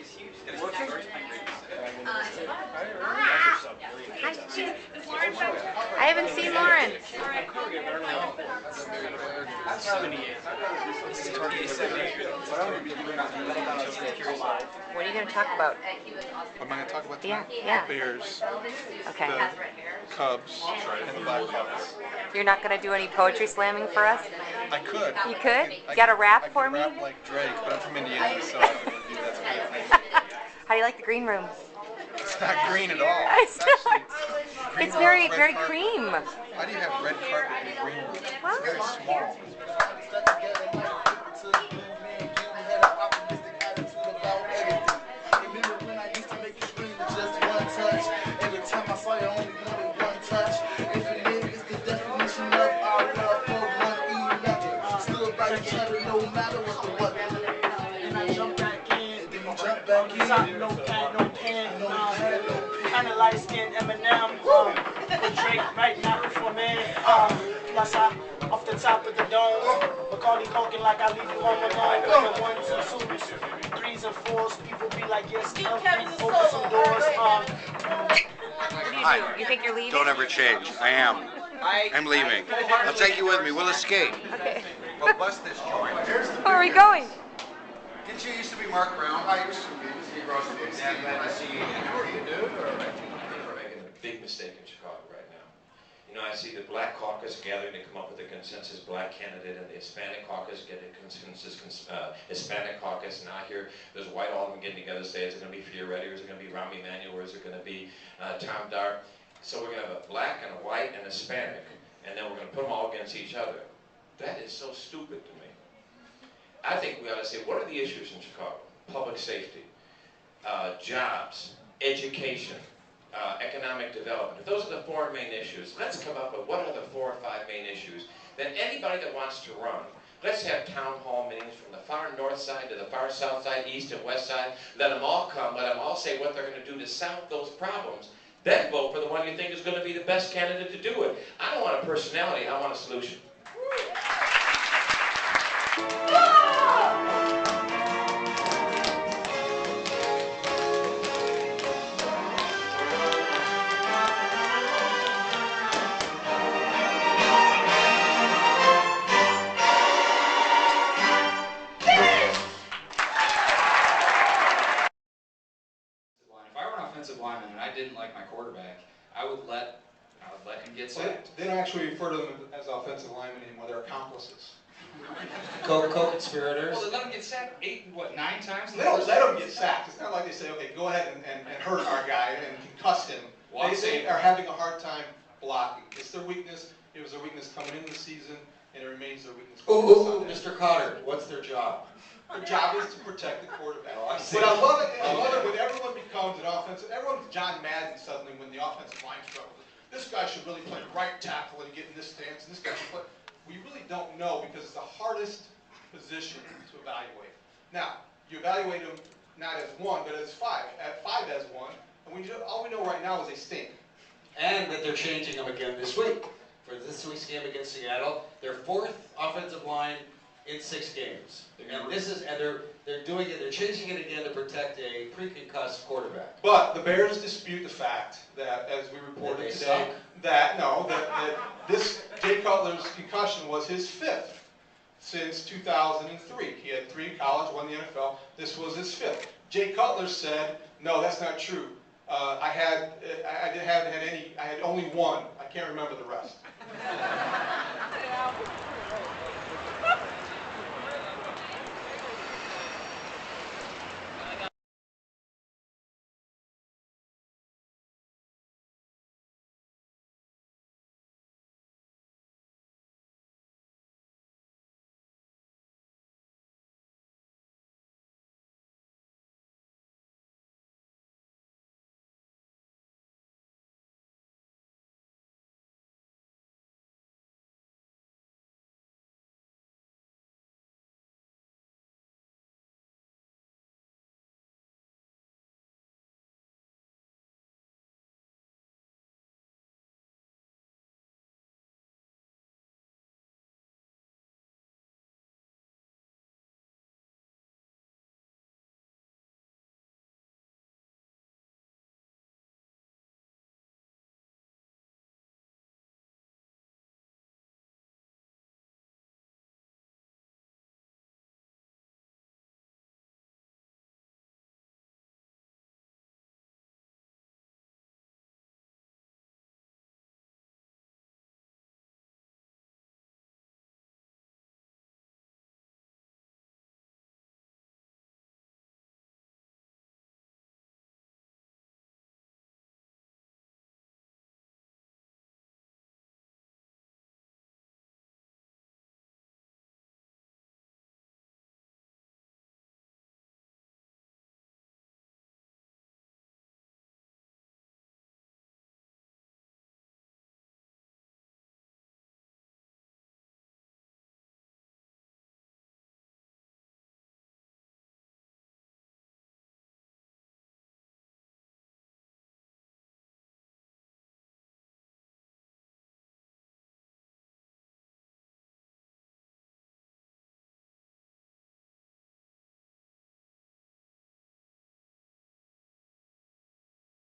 is huge. He's got his first playing grade. I haven't seen Lauren. I'm 78. What are you going to talk about? What am I going to talk about tonight? Yeah. The Bears, Okay. the Cubs, and the Blackhawks. You're not going to do any poetry slamming for us? I could. You could? You got a rap for me? I could rap like Drake, but I'm from Indiana, so I don't really do that kind of thing. How do you like the green room? It's not green at all. It's actually green It's very carpet. cream. Why do you have red carpet in a green room? Well, It's very small. No pen, kinda light skin Eminem, with Drake right now for me. Plus off the top of the dome, Bacardi coking like I leave you home alone. With 1, 2, 2s, 3s and 4s, people be like, yes, open some doors. what do you do? You think you're leaving? Don't ever change. I am. I'm leaving. I'll take you with me. We'll escape. Okay. We'll bust this joint. Where are we going? Didn't you used to be Mark Brown? I used to be. Yeah, glad to see you again. How are you, dude? We're making a big mistake in Chicago right now. You know, I see the Black Caucus gathering to come up with a consensus Black candidate, and the Hispanic Caucus get a consensus Hispanic caucus. And I hear there's white aldermen getting together to say, is it going to be Fioretti, or is it going to be Rahm Emanuel, or is it going to be Tom Dart? So we're going to have a black and a white and a Hispanic, and then we're going to put them all against each other. That is so stupid to me. I think we ought to say, what are the issues in Chicago? Public safety, jobs, education, economic development. If those are the 4 main issues, let's come up with what are the 4 or 5 main issues. Then anybody that wants to run, let's have town hall meetings from the far north side to the far south side, east and west side. Let them all come, let them all say what they're going to do to solve those problems. Then vote for the one you think is going to be the best candidate to do it. I don't want a personality, I want a solution. Lineman and I didn't like my quarterback, I would let him get sacked. They don't actually refer to them as offensive linemen anymore. They're accomplices. Co-conspirators. Well, they let him get sacked 9 times? They don't let him get sacked. It's not like they say, okay, go ahead and hurt our guy and concuss him. They are having a hard time blocking. It's their weakness. It was their weakness coming into the season, and it remains their weakness. Mr. Cotter, what's their job? Their job is to protect the quarterback. Oh, I see. But I love it when everyone becomes an offensive. Everyone's John Madden suddenly when the offensive line struggles. This guy should really play right tackle and get in this stance, and this guy should play. We really don't know because it's the hardest position to evaluate. Now, you evaluate them not as 1, but as 5. At 5 as 1, and all we know right now is they stink. And that they're changing them again this week. For this week's game against Seattle, their 4th offensive line in 6 games. And they're doing it, they're changing it again to protect a pre-concussed quarterback. But the Bears dispute the fact that, as we reported today, that this Jay Cutler's concussion was his 5th since 2003. He had 3 in college, 1 in the NFL. This was his 5th. Jay Cutler said, no, that's not true. I had only 1. I can't remember the rest.